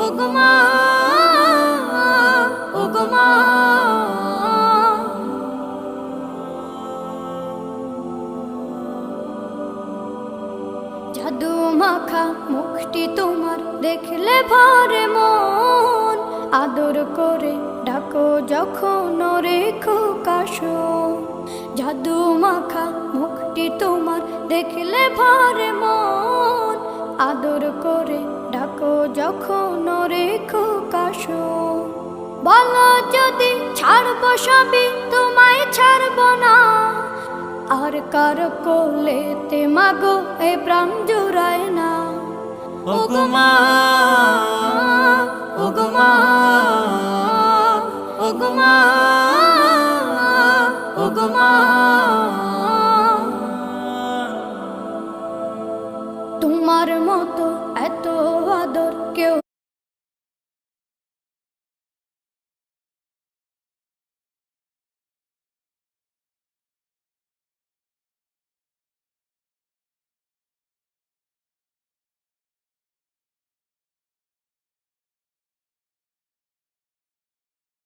ওগো মা, ওগো মা। জাদু মাখা মুখটি তোমার দেখলে ভরে মন, আদর করে ডাকো যখন রেখো কাশো। জাদু মাখা মুখটি তোমার দেখলে ভরে মন, আদর করে ডাকো যখন রেখো কাশো। বলো যদি ছাড়বো সবই তোমায় ছাড়বো না, আর কার কোলেতে মাগো এ প্রাণ জুড়ায় না। ওগো মা।